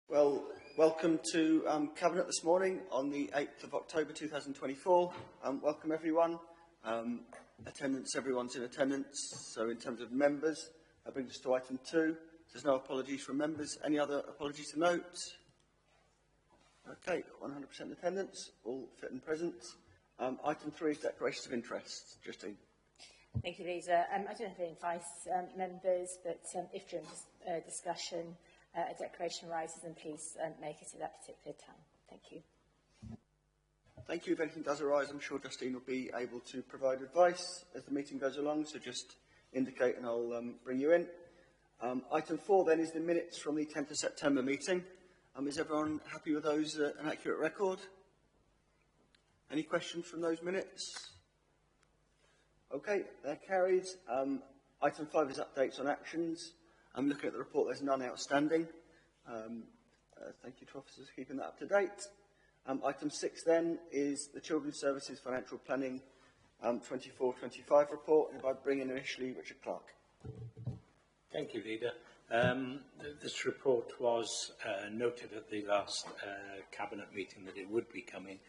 Well, welcome to Cabinet this morning on the 8th of October 2024. Welcome everyone. Attendance, everyone's in attendance. So in terms of members, that brings us to item 2. There's no apologies from members. Any other apologies to note? Okay, 100% attendance, all fit and present. Item 3 is declarations of interest. Justine. Thank you, Lisa. I don't have any advice, members, but if during discussion a declaration arises, then please make it at that particular time. Thank you. Thank you. If anything does arise, I'm sure Justine will be able to provide advice as the meeting goes along, so just indicate and I'll bring you in. Item 4 then is the minutes from the 10th of September meeting. Is everyone happy with those, an accurate record? Any questions from those minutes? Okay, they're carried. Item 5 is updates on actions. I'm looking at the report, there's none outstanding. Thank you to officers for keeping that up to date. Item 6 then is the Children's Services Financial Planning 24-25 report. If I bring in initially Richard Clark. Thank you, Leader. This report was noted at the last Cabinet meeting that it would be coming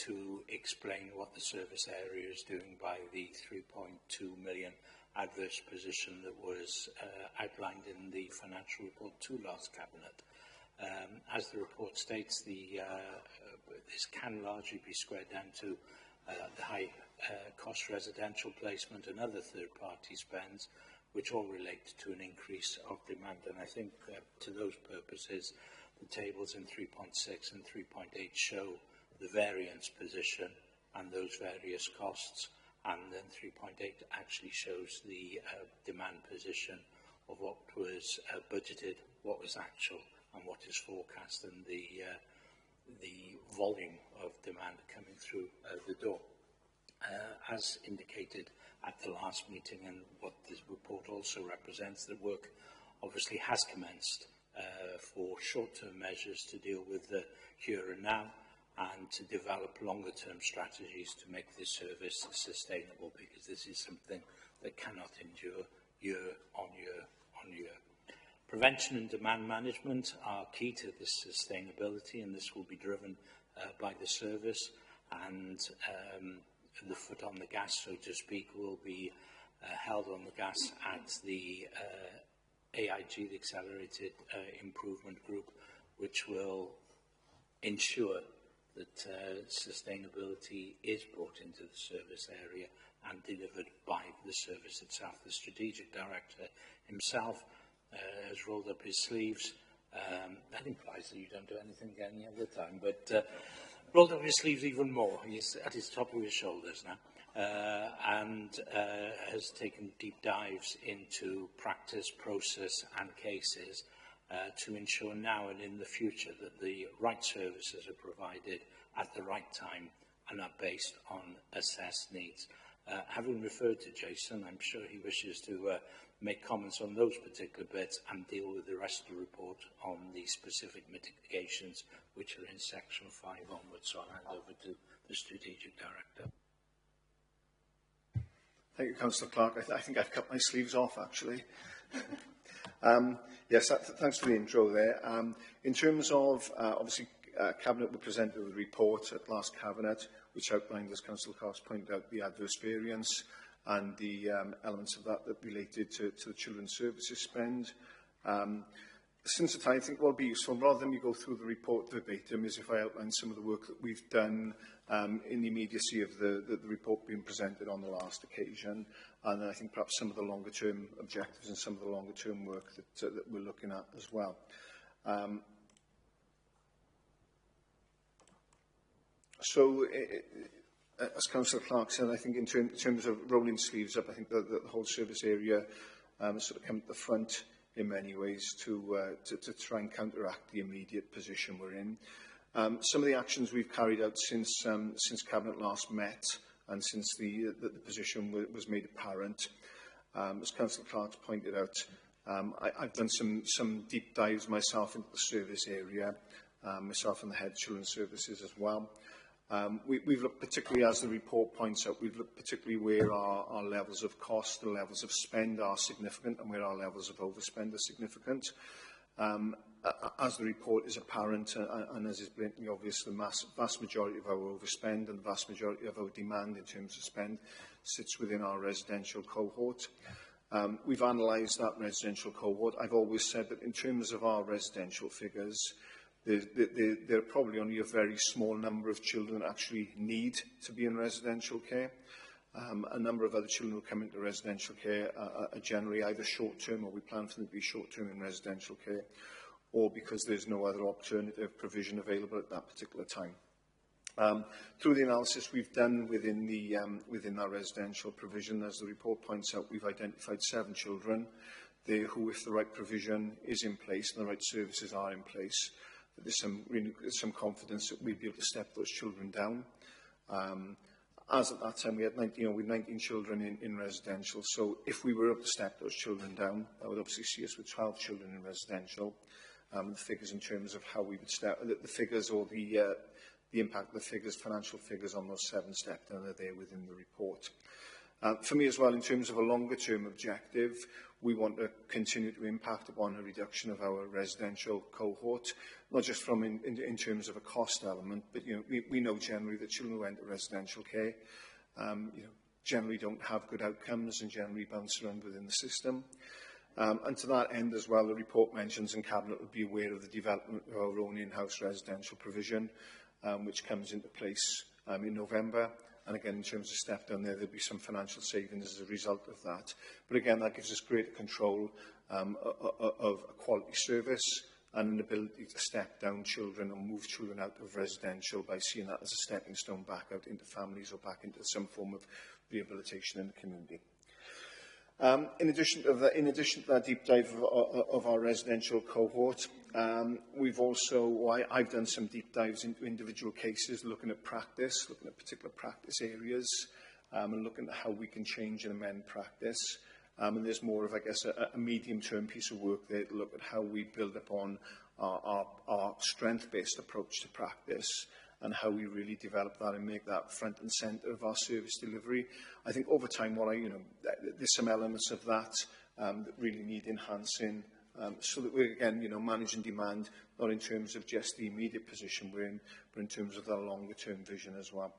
to explain what the service area is doing by the 3.2 million adverse position that was outlined in the financial report to last Cabinet. As the report states, this can largely be squared down to the high cost residential placement and other third-party spends, which all relate to an increase of demand. And I think to those purposes, the tables in 3.6 and 3.8 show the variance position and those various costs. And then 3.8 actually shows the demand position of what was budgeted, what was actual, and what is forecast, and the volume of demand coming through the door. As indicated at the last meeting, and what this report also represents, the work obviously has commenced for short-term measures to deal with the here and now, and to develop longer-term strategies to make this service sustainable, because this is something that cannot endure year on year on year. Prevention and demand management are key to this sustainability, and this will be driven by the service, and the foot on the gas, so to speak, will be held on the gas at the AIG, the Accelerated Improvement Group, which will ensure that sustainability is brought into the service area and delivered by the service itself. The strategic director himself has rolled up his sleeves. That implies that you don't do anything any other time, but rolled up his sleeves even more. He's at his top of his shoulders now, and has taken deep dives into practice, process and cases to ensure now and in the future that the right services are provided at the right time and are based on assessed needs. Having referred to Jason, I'm sure he wishes to make comments on those particular bits and deal with the rest of the report on the specific mitigations which are in section 5 onwards. So I'll hand over to the Strategic Director. Thank you, Councillor Clark. I think I've cut my sleeves off, actually. Yes, thanks for the intro there. In terms of, obviously, Cabinet will present a report at last Cabinet, which outlined, as Councillor Clark pointed out, the adverse variance and the elements of that related to the children's services spend. Since the time, I think what will be useful, rather than me go through the report verbatim, is if I outline some of the work that we've done in the immediacy of the report being presented on the last occasion, and then I think perhaps some of the longer-term objectives and some of the longer-term work that we're looking at as well. As Councillor Clark said, I think in terms of rolling sleeves up, I think the whole service area has sort of come to the front in many ways to try and counteract the immediate position we're in. Some of the actions we've carried out since Cabinet last met and since the position was made apparent, as Councillor Clark pointed out, I've done some deep dives myself into the service area, myself and the head of Children's Services as well. We've looked particularly, as the report points out, we've looked particularly where our levels of cost, the levels of spend are significant and where our levels of overspend are significant. As the report is apparent, and as is blatantly obvious, the vast majority of our overspend and the vast majority of our demand in terms of spend sits within our residential cohort. We've analysed that residential cohort. I've always said that in terms of our residential figures, there are probably only a very small number of children that actually need to be in residential care. A number of other children who come into residential care are generally either short-term, or we plan for them to be short-term in residential care, or because there's no other alternative provision available at that particular time. Through the analysis we've done within our residential provision, as the report points out, we've identified 7 children there who, if the right provision is in place and the right services are in place, that there's some confidence that we'll be able to step those children down. As at that time, we had 19 children in residential, so if we were able to step those children down, that would obviously see us with 12 children in residential. The figures in terms of how we would step, the figures or the impact of the figures, financial figures on those 7 step down are there within the report. For me as well, in terms of a longer-term objective, we want to continue to impact upon a reduction of our residential cohort, not just from in terms of a cost element, but we know generally that children who enter residential care generally don't have good outcomes and generally bounce around within the system. And to that end as well, the report mentions, and Cabinet will be aware of the development of our own in-house residential provision, which comes into place in November. And again, in terms of step down there, there'll be some financial savings as a result of that. But again, that gives us greater control of a quality service and an ability to step down children and move children out of residential by seeing that as a stepping stone back out into families or back into some form of rehabilitation in the community. In addition to that deep dive of our residential cohort, I've done some deep dives into individual cases, looking at practice, looking at particular practice areas, and looking at how we can change and amend practice. And there's more of, I guess, a medium-term piece of work there to look at how we build upon our strength-based approach to practice, and how we really develop that and make that front and centre of our service delivery. I think over time, there's some elements of that that really need enhancing, so that we're, again, managing demand, not in terms of just the immediate position we're in, but in terms of the longer-term vision as well.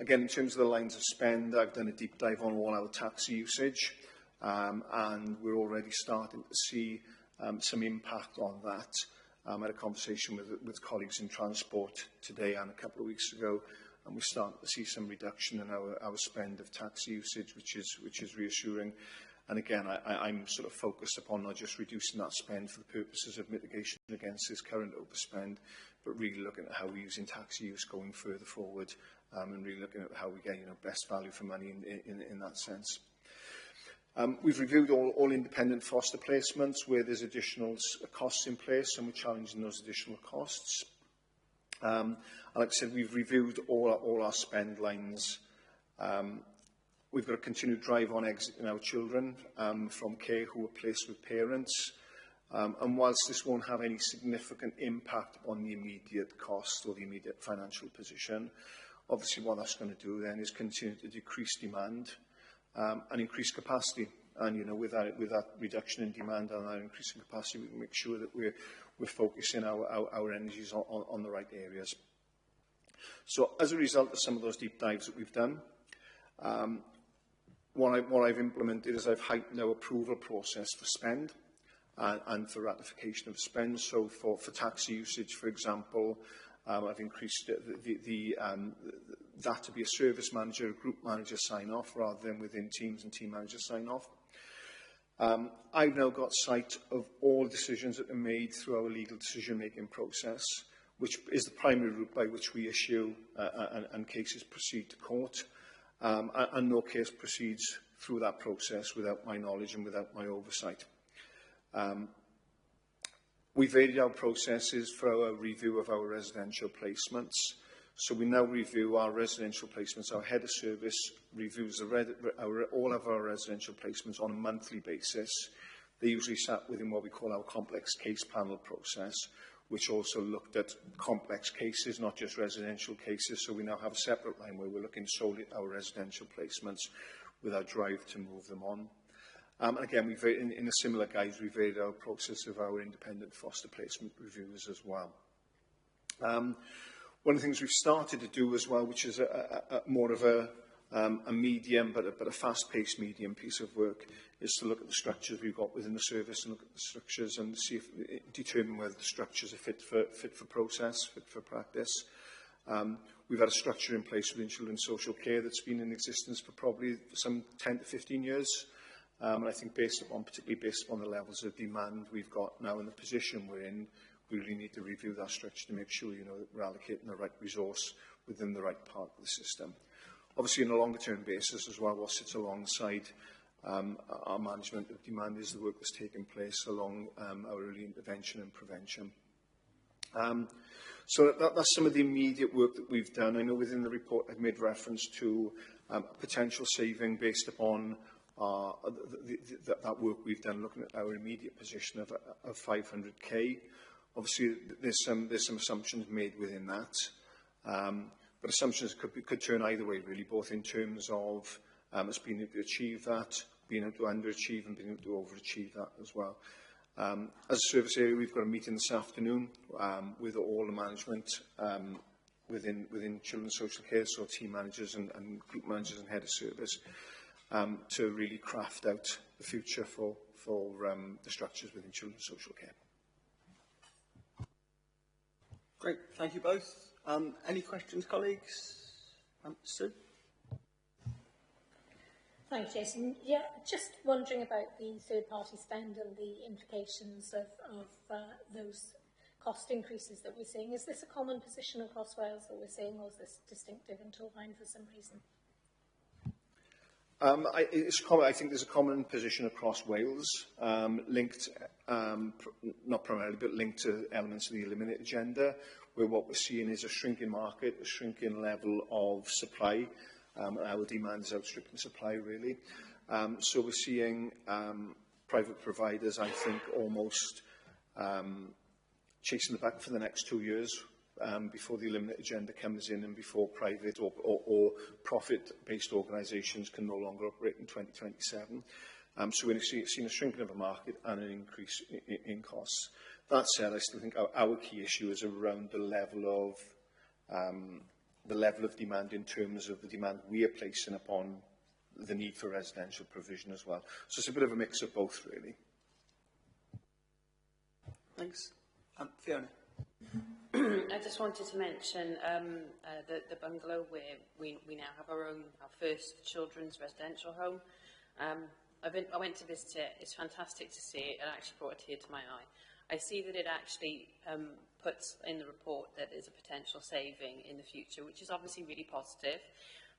Again, in terms of the lines of spend, I've done a deep dive on all our taxi usage, and we're already starting to see some impact on that. I had a conversation with colleagues in transport today and a couple of weeks ago, and we're starting to see some reduction in our spend of taxi usage, which is reassuring. And again, I'm sort of focused upon not just reducing that spend for the purposes of mitigation against this current overspend, but really looking at how we're using taxi use going further forward, and really looking at how we get best value for money in that sense. We've reviewed all independent foster placements where there's additional costs in place, and we're challenging those additional costs. And like I said, we've reviewed all our spend lines. We've got a continued drive on exiting our children from care who are placed with parents. And whilst this won't have any significant impact on the immediate cost or the immediate financial position, obviously what that's going to do then is continue to decrease demand and increase capacity. And with that reduction in demand and that increase in capacity, we can make sure that we're focusing our energies on the right areas. So as a result of some of those deep dives that we've done, what I've implemented is I've heightened our approval process for spend and for ratification of spend. So for taxi usage, for example, I've increased that to be a service manager, a group manager sign-off, rather than within teams and team manager sign-off. I've now got sight of all decisions that are made through our legal decision-making process, which is the primary route by which we issue and cases proceed to court. And no case proceeds through that process without my knowledge and without my oversight. We varied our processes for our review of our residential placements. So we now review our residential placements. Our head of service reviews all of our residential placements on a monthly basis. They usually sat within what we call our complex case panel process, which also looked at complex cases, not just residential cases. So we now have a separate line where we're looking solely at our residential placements with our drive to move them on. And again, in a similar guise, we varied our process of our independent foster placement reviews as well. One of the things we've started to do as well, which is more of a medium but a fast-paced medium piece of work, is to look at the structures we've got within the service and look at the structures and see if, determine whether the structures are fit for process, fit for practice. We've had a structure in place within children's social care that's been in existence for probably some 10 to 15 years. And I think particularly based upon the levels of demand we've got now in the position we're in, we really need to review that structure to make sure, that we're allocating the right resource within the right part of the system. Obviously, on a longer-term basis as well, what sits alongside our management of demand is the work that's taking place along our early intervention and prevention. So that's some of the immediate work that we've done. I know within the report I've made reference to potential saving based upon that work we've done, looking at our immediate position of 500k. Obviously, there's some assumptions made within that, but assumptions could turn either way, really, both in terms of us being able to achieve that, being able to underachieve, and being able to overachieve that as well. As a service area, we've got a meeting this afternoon with all the management within children's social care, so team managers and group managers and head of service, to really craft out the future for the structures within children's social care. Great, thank you both. Any questions, colleagues? Sue? Thanks, Jason. Yeah, just wondering about the third-party spend and the implications of those cost increases that we're seeing. Is this a common position across Wales that we're seeing, or is this distinctive in Torfaen for some reason? I think there's a common position across Wales, linked, not primarily, but linked to elements of the Eliminate agenda, where what we're seeing is a shrinking market, a shrinking level of supply. Our demand is outstripping supply, really. So we're seeing private providers, I think, almost chasing the back for the next 2 years, before the Eliminate agenda comes in and before private or profit-based organisations can no longer operate in 2027. So we're seeing a shrinking of the market and an increase in costs. That said, I still think our key issue is around the level of demand in terms of the demand we are placing upon the need for residential provision as well. So it's a bit of a mix of both, really. Thanks. Fiona? I just wanted to mention the bungalow where we now have our first children's residential home. I went to visit it. It's fantastic to see it. It actually brought a tear to my eye. I see that it actually puts in the report that there's a potential saving in the future, which is obviously really positive.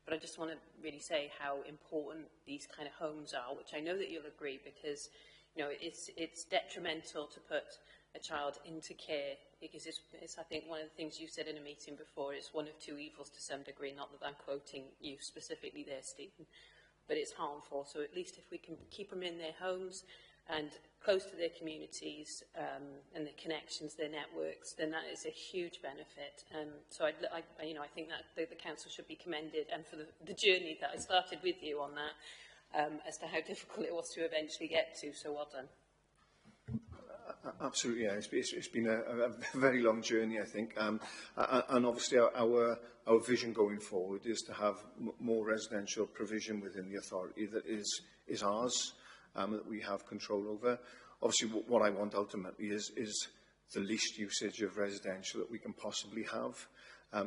But I just want to really say how important these kind of homes are, which I know that you'll agree, because it's detrimental to put a child into care, because it's I think one of the things you said in a meeting before, it's one of two evils to some degree, not that I'm quoting you specifically there, Stephen, but it's harmful. So at least if we can keep them in their homes and close to their communities and their connections, their networks, then that is a huge benefit. So I think that the council should be commended, and for the journey that I started with you on that, as to how difficult it was to eventually get to. So well done. Absolutely, yeah. It's been a very long journey, I think, and obviously our vision going forward is to have more residential provision within the authority that is ours, that we have control over. Obviously, what I want ultimately is the least usage of residential that we can possibly have.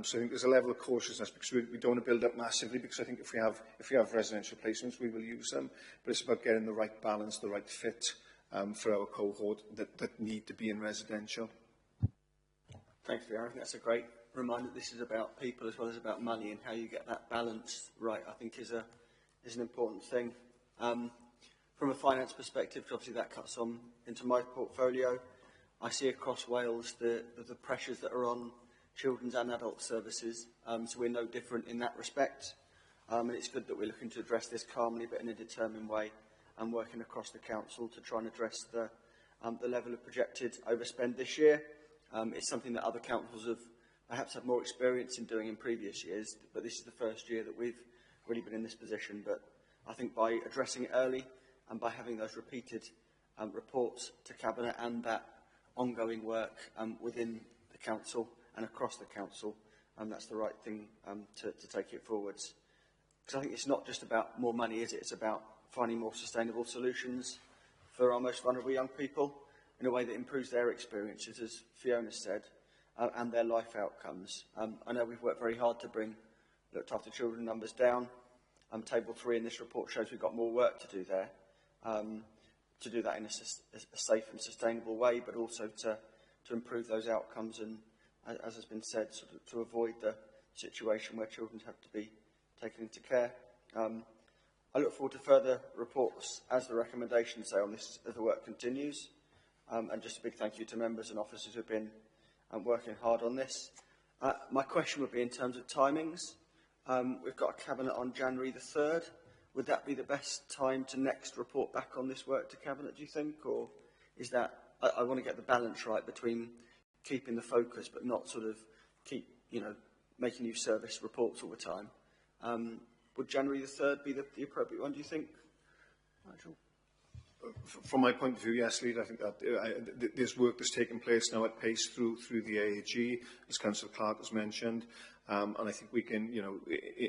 So I think there's a level of cautiousness, because we don't want to build up massively, because I think if we have residential placements, we will use them. But it's about getting the right balance, the right fit for our cohort that need to be in residential. Thanks, Fiona. I think that's a great reminder that this is about people as well as about money, and how you get that balance right, I think, is an important thing. From a finance perspective, obviously that cuts on into my portfolio. I see across Wales the pressures that are on children's and adult services, so we're no different in that respect. And it's good that we're looking to address this calmly but in a determined way, and working across the council to try and address the level of projected overspend this year. It's something that other councils have perhaps had more experience in doing in previous years, but this is the first year that we've really been in this position. But I think by addressing it early and by having those repeated reports to Cabinet and that ongoing work within the Council and across the Council, that's the right thing to take it forwards. Because I think it's not just about more money, is it? It's about finding more sustainable solutions for our most vulnerable young people in a way that improves their experiences, as Fiona said, and their life outcomes. I know we've worked very hard to bring looked after children numbers down. Table 3 in this report shows we've got more work to do there, to do that in a safe and sustainable way, but also to improve those outcomes and, as has been said, sort of to avoid the situation where children have to be taken into care. I look forward to further reports as the recommendations say on this as the work continues. And just a big thank you to members and officers who have been working hard on this. My question would be in terms of timings. We've got a Cabinet on January the 3rd. Would that be the best time to next report back on this work to Cabinet, do you think? Or is that, I want to get the balance right between keeping the focus but not sort of keep, making new service reports all the time. Would January the 3rd be the appropriate one, do you think, Nigel? From my point of view, yes, Leader. I think that there's work that's taking place now at pace through the AAG, as Councillor Clark has mentioned, and I think we can,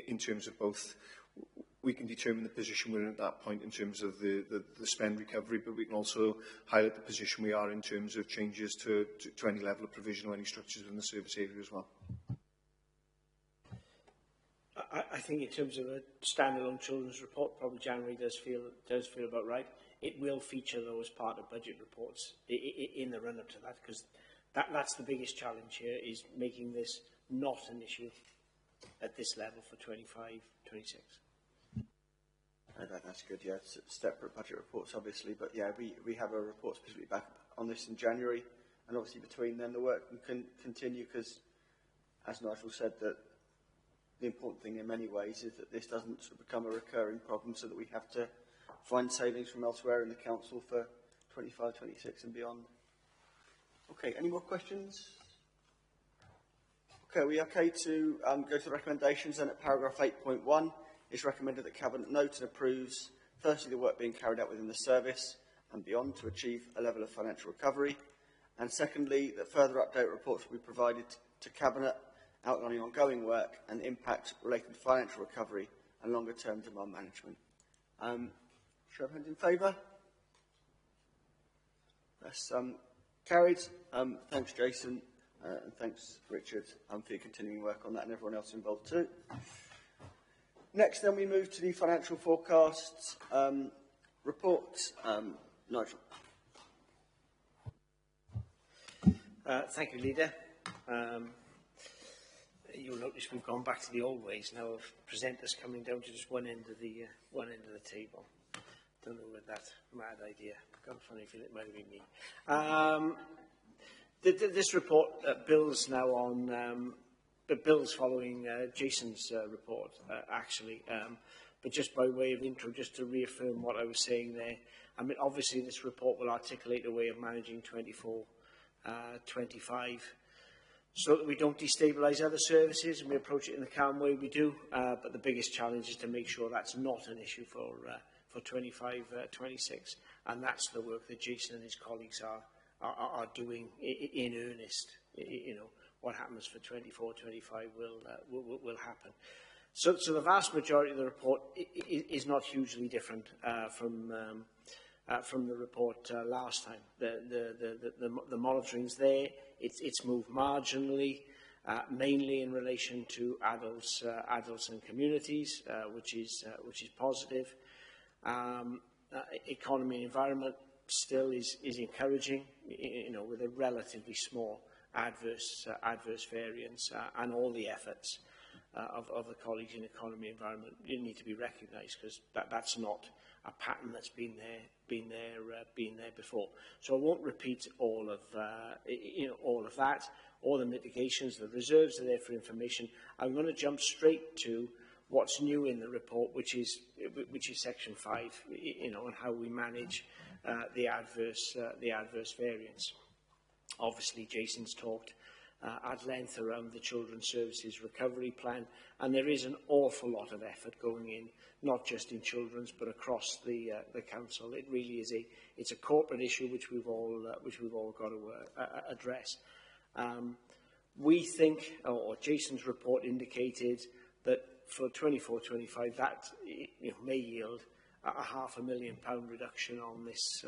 in terms of both, we can determine the position we're in at that point in terms of the spend recovery, but we can also highlight the position we are in terms of changes to any level of provision or any structures within the service area as well. I think in terms of a standalone children's report, probably January does feel about right. It will feature though as part of budget reports in the run-up to that, because that's the biggest challenge here, is making this not an issue at this level for 25-26. That's good, yeah. It's separate budget reports, obviously, but yeah, we have a report specifically back on this in January, and obviously between then the work can continue, because, as Nigel said, that the important thing in many ways is that this doesn't sort of become a recurring problem, so that we have to find savings from elsewhere in the Council for 25, 26 and beyond. Okay, any more questions? Okay, are we okay to go to the recommendations? Then at paragraph 8.1, it's recommended that Cabinet note and approves, firstly, the work being carried out within the service and beyond to achieve a level of financial recovery, and secondly, that further update reports will be provided to Cabinet outlining ongoing work and impacts related to financial recovery and longer-term demand management. Show of hands in favour? That's carried. Thanks, Jason, and thanks, Richard, for your continuing work on that, and everyone else involved too. Next, then, we move to the financial forecasts report. Nigel. Thank you, Leader. You'll notice we've gone back to the old ways now of presenters coming down to just one end of the table. Don't know where that mad idea. Got a funny feeling it might have been me. This report builds now on, builds following Jason's report, actually. But just by way of intro, just to reaffirm what I was saying there. I mean, obviously, this report will articulate a way of managing 24-25. So that we don't destabilise other services and we approach it in the calm way we do. But the biggest challenge is to make sure that's not an issue for 25-26. And that's the work that Jason and his colleagues are doing in earnest. What happens for 24-25 will happen. So the vast majority of the report is not hugely different from the report last time. The monitoring's there. It's moved marginally, mainly in relation to adults and communities, which is positive. Economy and environment still is encouraging, with a relatively small adverse variance, and all the efforts of the colleagues in economy and environment need to be recognised, because that's not a pattern that's been there before. So I won't repeat all of that, all the mitigations, the reserves are there for information. I'm going to jump straight to what's new in the report, which is section 5, and how we manage the adverse variance. Obviously, Jason's talked at length around the Children's Services Recovery Plan, and there is an awful lot of effort going in, not just in children's but across the council. It really is it's a corporate issue which we've all got to address. We think, or Jason's report indicated, that for 24-25 that may yield a £500,000 reduction on this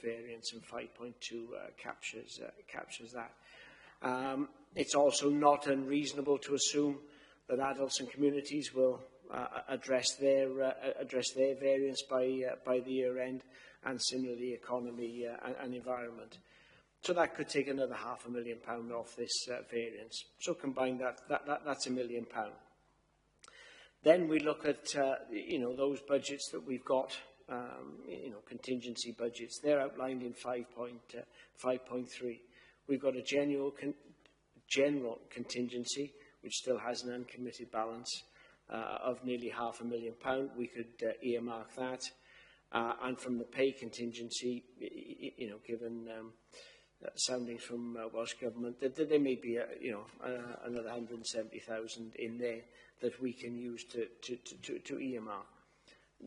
variance, and 5.2 captures that. It's also not unreasonable to assume that adults and communities will address their variance by the year end, and similarly economy and environment. So that could take another £500,000 off this variance. So combined, that's £1 million. Then we look at those budgets that we've got, contingency budgets. They're outlined in 5.3. We've got a general contingency, which still has an uncommitted balance of nearly £500,000. We could earmark that. And from the pay contingency, given soundings from Welsh Government, that there may be another 170,000 in there that we can use to earmark.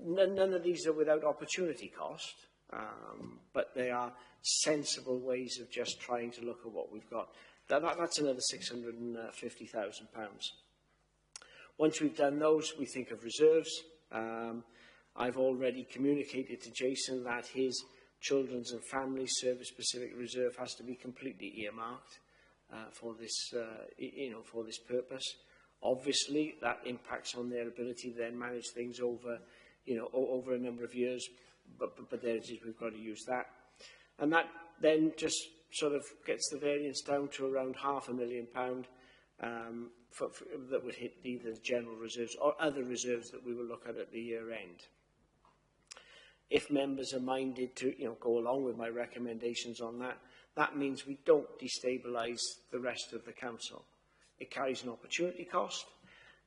None of these are without opportunity cost, but they are sensible ways of just trying to look at what we've got. That's another £650,000. Once we've done those, we think of reserves. I've already communicated to Jason that his Children's and Family Service-specific reserve has to be completely earmarked for this purpose. Obviously, that impacts on their ability to then manage things over a number of years, but there it is, we've got to use that. And that then just sort of gets the variance down to around £500,000 that would hit either the general reserves or other reserves that we will look at the year end. If members are minded to go along with my recommendations on that, that means we don't destabilise the rest of the council. It carries an opportunity cost,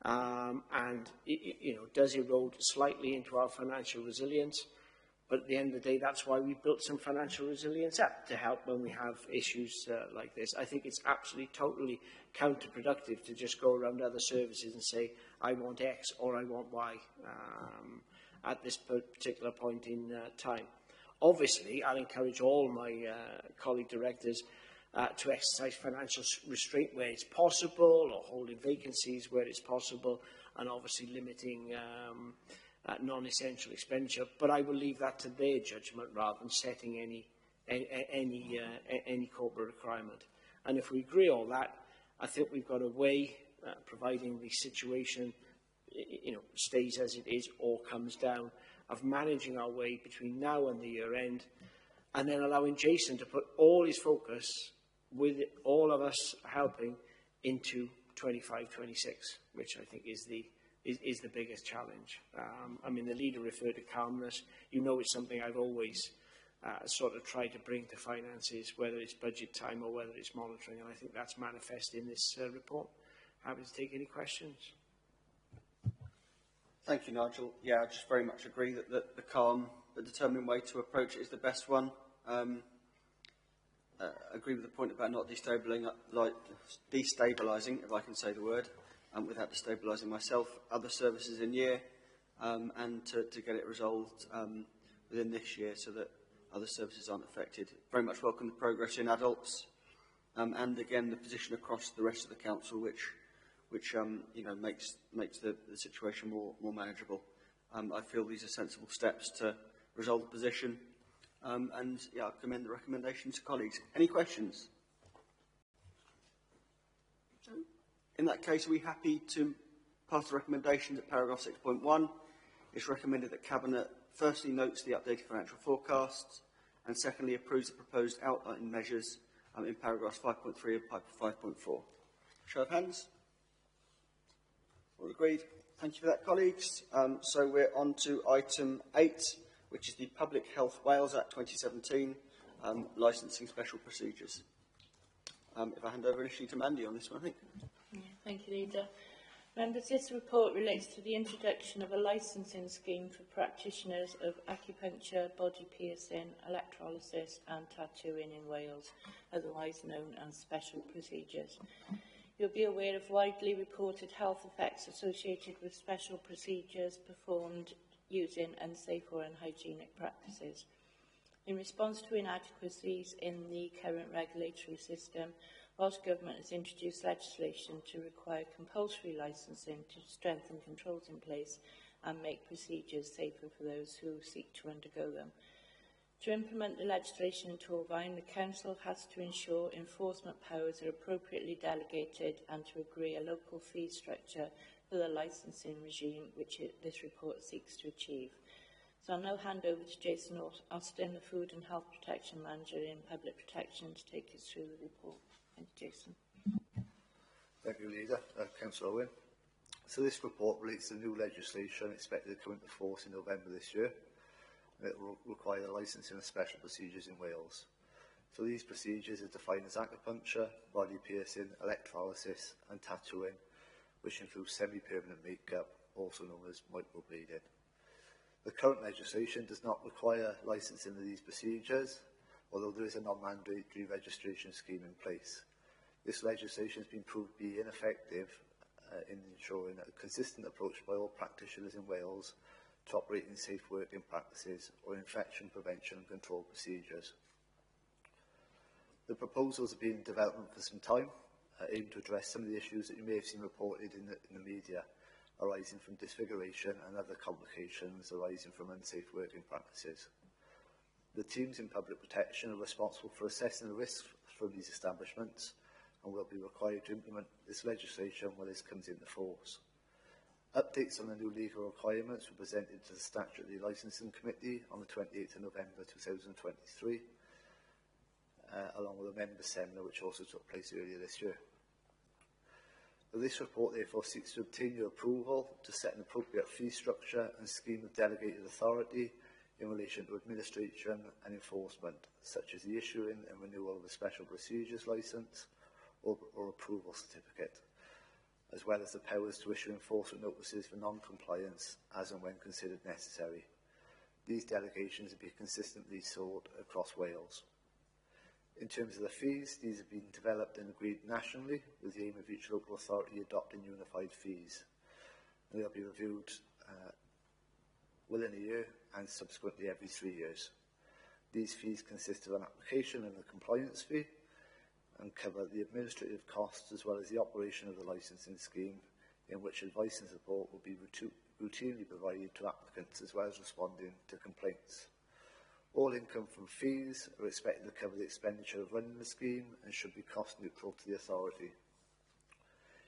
and it does erode slightly into our financial resilience. But at the end of the day, that's why we built some financial resilience up, to help when we have issues like this. I think it's absolutely, totally counterproductive to just go around other services and say, I want X or I want Y at this particular point in time. Obviously, I'll encourage all my colleague directors to exercise financial restraint where it's possible, or holding vacancies where it's possible, and obviously limiting non-essential expenditure. But I will leave that to their judgment rather than setting any corporate requirement. And if we agree on that, I think we've got a way, providing the situation stays as it is or comes down, of managing our way between now and the year end, and then allowing Jason to put all his focus, with all of us helping, into 25-26, which I think is the biggest challenge. I mean, the leader referred to calmness. It's something I've always sort of tried to bring to finances, whether it's budget time or whether it's monitoring, and I think that's manifest in this report. Happy to take any questions. Thank you, Nigel. Yeah, I just very much agree that the calm, the determined way to approach it is the best one. Agree with the point about not destabilising, if I can say the word, without destabilising myself, other services in year, and to get it resolved within this year so that other services aren't affected. Very much welcome the progress in adults, and again the position across the rest of the council, which makes the situation more manageable. I feel these are sensible steps to resolve the position, and yeah, I commend the recommendation to colleagues. Any questions? In that case, are we happy to pass the recommendations at paragraph 6.1? It's recommended that Cabinet firstly notes the updated financial forecasts, and secondly approves the proposed outline measures in paragraphs 5.3 and 5.4. Show of hands. All agreed. Thank you for that, colleagues. So we're on to item 8, which is the Public Health Wales Act 2017, licensing special procedures. If I hand over initially to Mandy on this one, I think. Yeah, thank you, Leader. Members, this report relates to the introduction of a licensing scheme for practitioners of acupuncture, body piercing, electrolysis and tattooing in Wales, otherwise known as special procedures. You'll be aware of widely reported health effects associated with special procedures performed using unsafe or unhygienic practices. In response to inadequacies in the current regulatory system, Welsh Government has introduced legislation to require compulsory licensing to strengthen controls in place and make procedures safer for those who seek to undergo them. To implement the legislation in Torfaen, the Council has to ensure enforcement powers are appropriately delegated and to agree a local fee structure for the licensing regime, which this report seeks to achieve. So I'll now hand over to Jason Austin, the Food and Health Protection Manager in Public Protection, to take us through the report. Thank you, Jason. Thank you, Leader. Councillor Owen. So this report relates to new legislation expected to come into force in November this year. It will require the licensing of special procedures in Wales. So these procedures are defined as acupuncture, body piercing, electrolysis and tattooing, which includes semi-permanent makeup, also known as microblading. The current legislation does not require licensing of these procedures, although there is a non-mandatory registration scheme in place. This legislation has been proved to be ineffective in ensuring a consistent approach by all practitioners in Wales to operating safe working practices or infection prevention and control procedures. The proposals have been in development for some time, aimed to address some of the issues that you may have seen reported in the media, arising from disfiguration and other complications arising from unsafe working practices. The teams in public protection are responsible for assessing the risks from these establishments and will be required to implement this legislation when this comes into force. Updates on the new legal requirements were presented to the Statutory Licensing Committee on the 28th of November 2023, along with a member seminar which also took place earlier this year. This report therefore seeks to obtain your approval to set an appropriate fee structure and scheme of delegated authority in relation to administration and enforcement, such as the issuing and renewal of a special procedures licence or approval certificate, as well as the powers to issue enforcement notices for non-compliance as and when considered necessary. These delegations will be consistently sought across Wales. In terms of the fees, these have been developed and agreed nationally with the aim of each local authority adopting unified fees. And they'll be reviewed within a year and subsequently every 3 years. These fees consist of an application and a compliance fee and cover the administrative costs as well as the operation of the licensing scheme, in which advice and support will be routinely provided to applicants as well as responding to complaints. All income from fees are expected to cover the expenditure of running the scheme and should be cost neutral to the authority.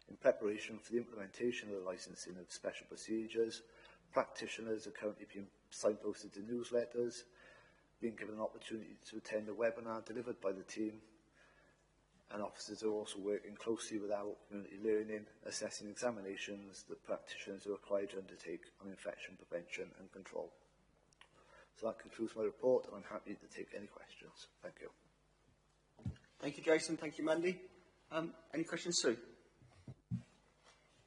In preparation for the implementation of the licensing of special procedures, practitioners are currently being signposted to newsletters, being given an opportunity to attend a webinar delivered by the team, and officers are also working closely with adult community learning, assessing examinations that practitioners are required to undertake on infection prevention and control. So that concludes my report, and I'm happy to take any questions. Thank you. Thank you, Jason. Thank you, Mandy. Any questions, Sue?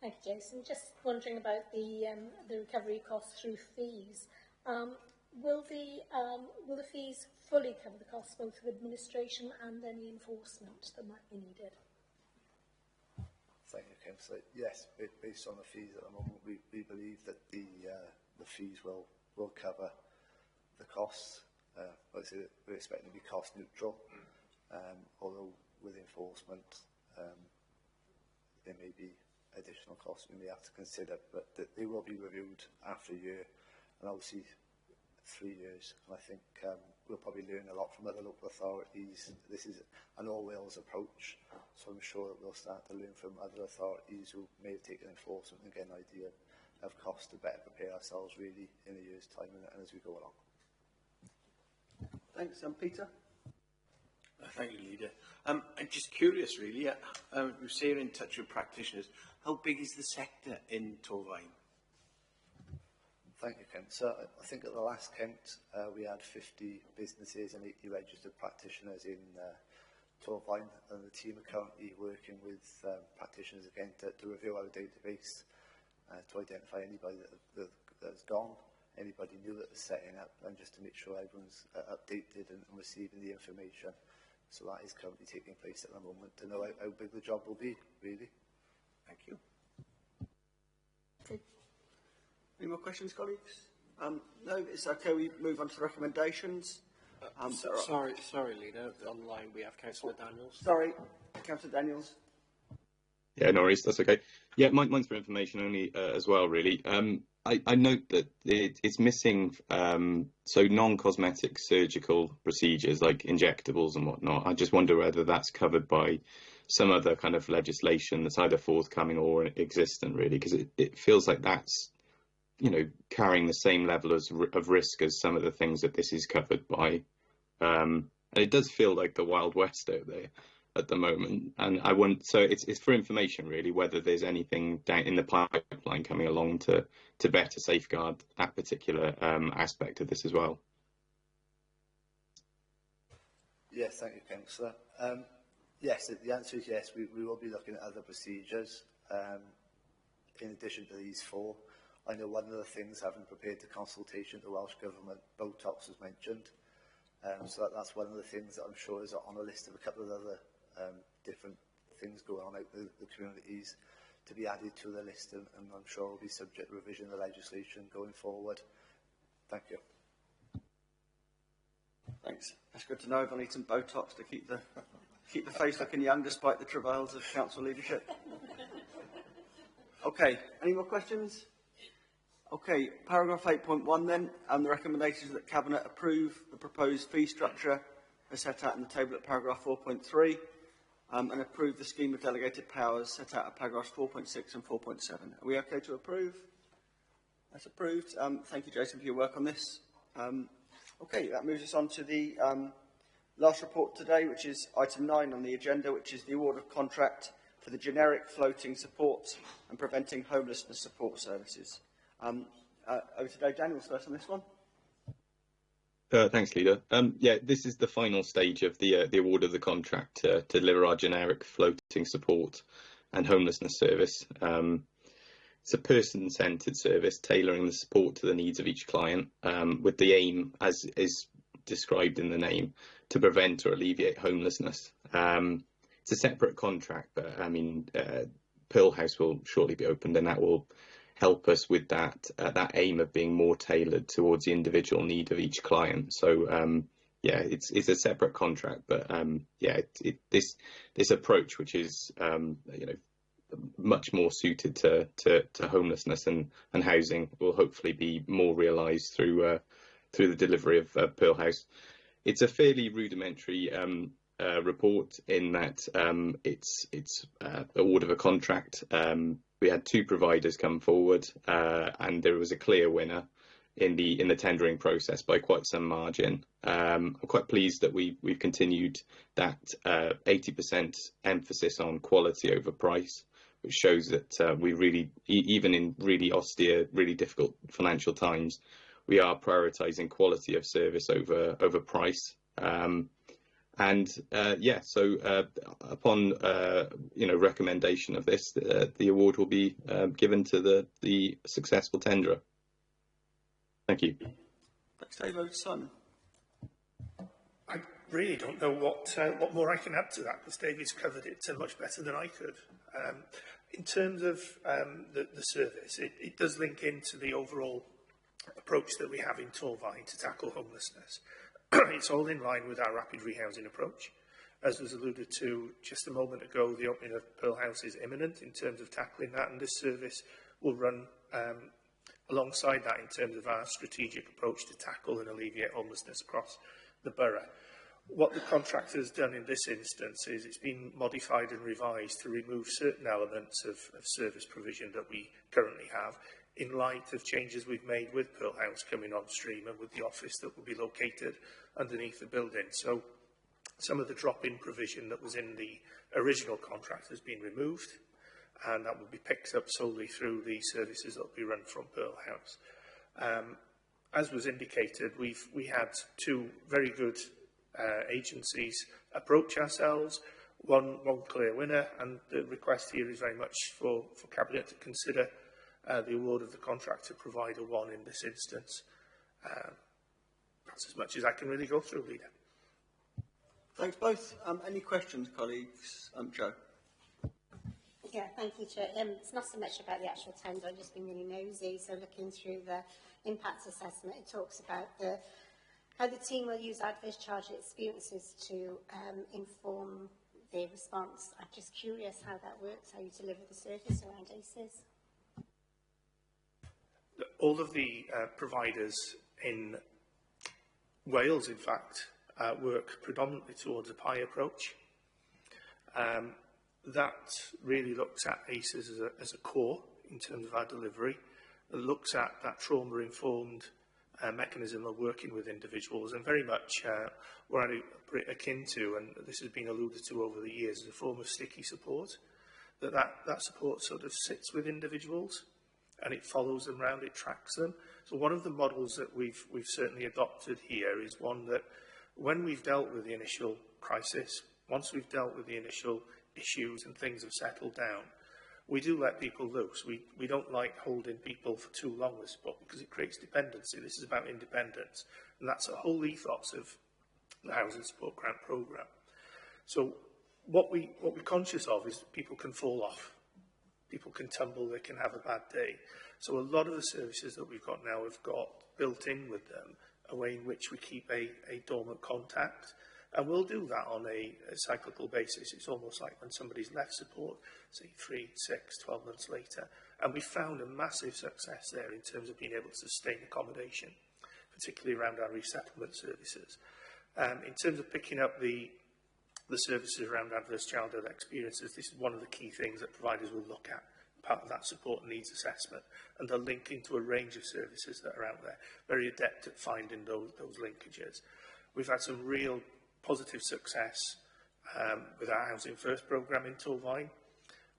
Thank you, Jason. Just wondering about the recovery costs through fees. Will the fees fully cover the costs both of administration and any enforcement that might be needed? Thank you, Councillor. Yes, based on the fees at the moment, we believe that the fees will cover the costs. Like I say, we're expecting to be cost neutral, although with enforcement there may be additional costs we may have to consider, but they will be reviewed after a year and obviously 3 years. And I think we'll probably learn a lot from other local authorities. This is an all-Wales approach, so I'm sure that we'll start to learn from other authorities who may have taken enforcement and get an idea of cost to better prepare ourselves really in a year's time and as we go along. Thanks, Peter. Thank you, Leader. I'm just curious, really. You say you're in touch with practitioners. How big is the sector in Torfaen? Thank you, Kent. So I think at the last count we had 50 businesses and 80 registered practitioners in Torvine and the team are currently working with practitioners again to review our database to identify anybody that has gone, anybody new that is setting up, and just to make sure everyone's updated and receiving the information. So that is currently taking place at the moment to know how big the job will be, really. Thank you. Okay. Any more questions, colleagues? No, it's okay. We move on to the recommendations. Sorry, Leader. Online we have Councillor Daniels. Sorry, Councillor Daniels. Yeah, no worries, that's okay. Yeah, mine's for information only as well, really. I note that it's missing so non-cosmetic surgical procedures like injectables and whatnot. I just wonder whether that's covered by some other kind of legislation that's either forthcoming or existent, really, because it feels like that's, you know, carrying the same level of risk as some of the things that this is covered by. And it does feel like the Wild West out there at the moment, and I want, so it's for information really, whether there's anything down in the pipeline coming along to better safeguard that particular aspect of this as well. Yes, thank you, Councillor. Yes, the answer is yes. We will be looking at other procedures in addition to these four. I know one of the things, having prepared the consultation to the Welsh Government, Botox was mentioned. So that's one of the things that I'm sure is on a list of a couple of other different things going on out in the communities to be added to the list, and I'm sure will be subject to revision of the legislation going forward. Thank you. Thanks. That's good to know. I'll need some Botox to keep the face looking young despite the travails of council leadership. Okay, any more questions? Okay, paragraph 8.1 then, the recommendation is that Cabinet approve the proposed fee structure as set out in the table at paragraph 4.3 and approve the scheme of delegated powers set out at paragraphs 4.6 and 4.7. Are we okay to approve? That's approved. Thank you, Jason, for your work on this. Okay, that moves us on to the last report today, which is item 9 on the agenda, which is the award of contract for the generic floating support and preventing homelessness support services. Over to Dave Daniels first on this one. Thanks, Leader. Yeah, this is the final stage of the award of the contract to deliver our generic floating support and homelessness service. It's a person-centred service, tailoring the support to the needs of each client, with the aim, as is described in the name, to prevent or alleviate homelessness. It's a separate contract, but I mean, Pearl House will shortly be opened, and that will help us with that aim of being more tailored towards the individual need of each client. So yeah, it's a separate contract, but yeah, this approach, which is you know, much more suited to homelessness and housing, will hopefully be more realised through the delivery of Pearl House. It's a fairly rudimentary report in that it's award of a contract. We had 2 providers come forward, and there was a clear winner in the tendering process by quite some margin. I'm quite pleased that we've continued that 80% emphasis on quality over price, which shows that we really, even in really austere, really difficult financial times, we are prioritising quality of service over price. And yeah, so upon you know, recommendation of this, the award will be given to the successful tenderer. Thank you. Thanks, Dave. Over to Simon. I really don't know what more I can add to that, because David's covered it much better than I could. In terms of the service, it does link into the overall approach that we have in Torvine to tackle homelessness. It's all in line with our rapid rehousing approach. As was alluded to just a moment ago, the opening of Pearl House is imminent in terms of tackling that, and this service will run alongside that in terms of our strategic approach to tackle and alleviate homelessness across the borough. What the contractor has done in this instance is it's been modified and revised to remove certain elements of service provision that we currently have, in light of changes we've made with Pearl House coming on stream and with the office that will be located underneath the building. So some of the drop-in provision that was in the original contract has been removed, and that will be picked up solely through the services that will be run from Pearl House. As was indicated, we had 2 very good agencies approach ourselves, one clear winner, and the request here is very much for Cabinet to consider the award of the contract to provider one in this instance. That's as much as I can really go through, Leader. Thanks both. Any questions, colleagues? Joe. Yeah, thank you, Chair. It's not so much about the actual tender, I've just been really nosy. So looking through the impact assessment, it talks about how the team will use adverse child experiences to inform their response. I'm just curious how that works, how you deliver the service around ACEs. All of the providers in Wales, in fact, work predominantly towards a PIE approach. That really looks at ACEs as a core in terms of our delivery. It looks at that trauma-informed mechanism of working with individuals, and very much what I put it akin to, and this has been alluded to over the years, is a form of sticky support. That support sort of sits with individuals, and it follows them around, it tracks them. So one of the models that we've certainly adopted here is one that, when we've dealt with the initial crisis, once we've dealt with the initial issues and things have settled down, we do let people loose. We don't like holding people for too long with support because it creates dependency. This is about independence, and that's a whole ethos of the Housing Support Grant Programme. So what we're conscious of is that people can fall off. People can tumble, they can have a bad day. So a lot of the services that we've got now have got built in with them a way in which we keep a dormant contact. And we'll do that on a cyclical basis. It's almost like when somebody's left support, say 3, 6, 12 months later. And we found a massive success there in terms of being able to sustain accommodation, particularly around our resettlement services. In terms of picking up the services around adverse childhood experiences, this is one of the key things that providers will look at, part of that support needs assessment, and they'll link into a range of services that are out there, very adept at finding those linkages. We've had some real positive success with our Housing First programme in Torvine,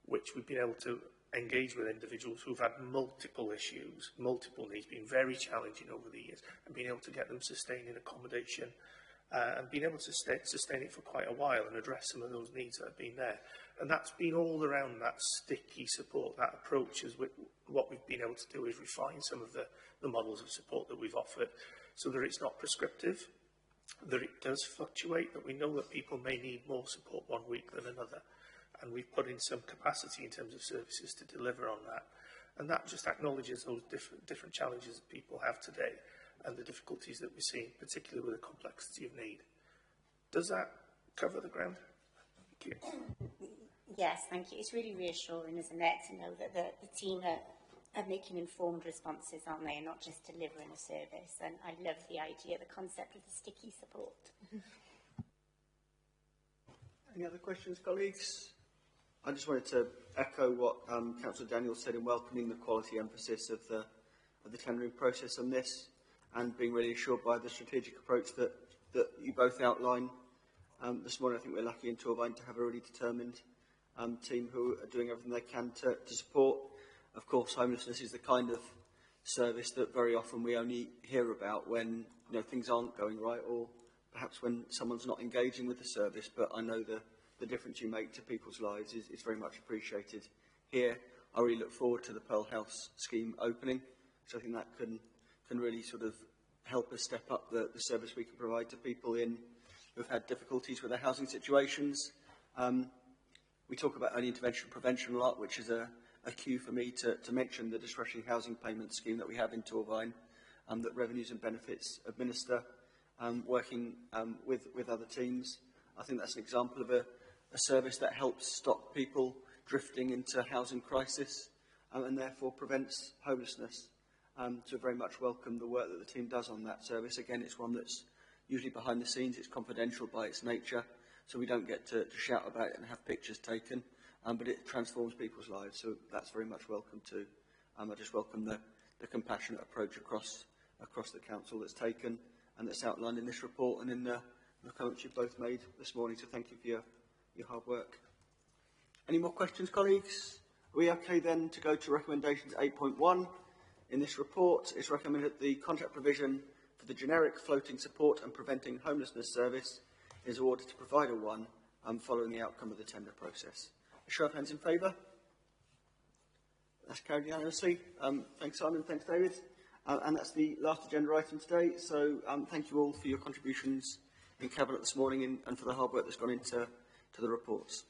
which we've been able to engage with individuals who've had multiple issues, multiple needs, been very challenging over the years, and being able to get them sustaining accommodation and being able to sustain it for quite a while and address some of those needs that have been there. And that's been all around that sticky support. That approach is what we've been able to do is refine some of the models of support that we've offered so that it's not prescriptive, that it does fluctuate, that we know that people may need more support one week than another. And we've put in some capacity in terms of services to deliver on that. And that just acknowledges those different challenges that people have today and the difficulties that we're seeing, particularly with the complexity of need. Does that cover the ground? Thank you. Yes, thank you. It's really reassuring, isn't it, to know that the team are making informed responses, aren't they, and not just delivering a service. And I love the idea, the concept of the sticky support. Any other questions, colleagues? I just wanted to echo what Councillor Daniels said in welcoming the quality emphasis of the tendering process on this, and being really assured by the strategic approach that you both outlined this morning. I think we're lucky in Torvine to have a really determined team who are doing everything they can to support. Of course, homelessness is the kind of service that very often we only hear about when things aren't going right, or perhaps when someone's not engaging with the service. But I know the difference you make to people's lives is very much appreciated here. I really look forward to the Pearl House scheme opening, so I think that can really sort of help us step up the service we can provide to people who've had difficulties with their housing situations. We talk about early intervention prevention a lot, which is a cue for me to mention the discretionary housing payment scheme that we have in Torvine, that Revenues and Benefits administer, working with other teams. I think that's an example of a service that helps stop people drifting into housing crisis and therefore prevents homelessness. So very much welcome the work that the team does on that service. Again, it's one that's usually behind the scenes, it's confidential by its nature, so we don't get to shout about it and have pictures taken, but it transforms people's lives, so that's very much welcome too. I just welcome the compassionate approach across the council that's taken and that's outlined in this report and in the comments you've both made this morning, so thank you for your hard work. Any more questions, colleagues? Are we okay then to go to recommendations 8.1? In this report, it's recommended that the contract provision for for the generic floating support and preventing homelessness service is awarded to provider 1 following the outcome of the tender process. A show of hands in favour? That's carried unanimously. Thanks, Simon. Thanks, David. And that's the last agenda item today. So thank you all for your contributions in Cabinet this morning and for the hard work that's gone into the reports.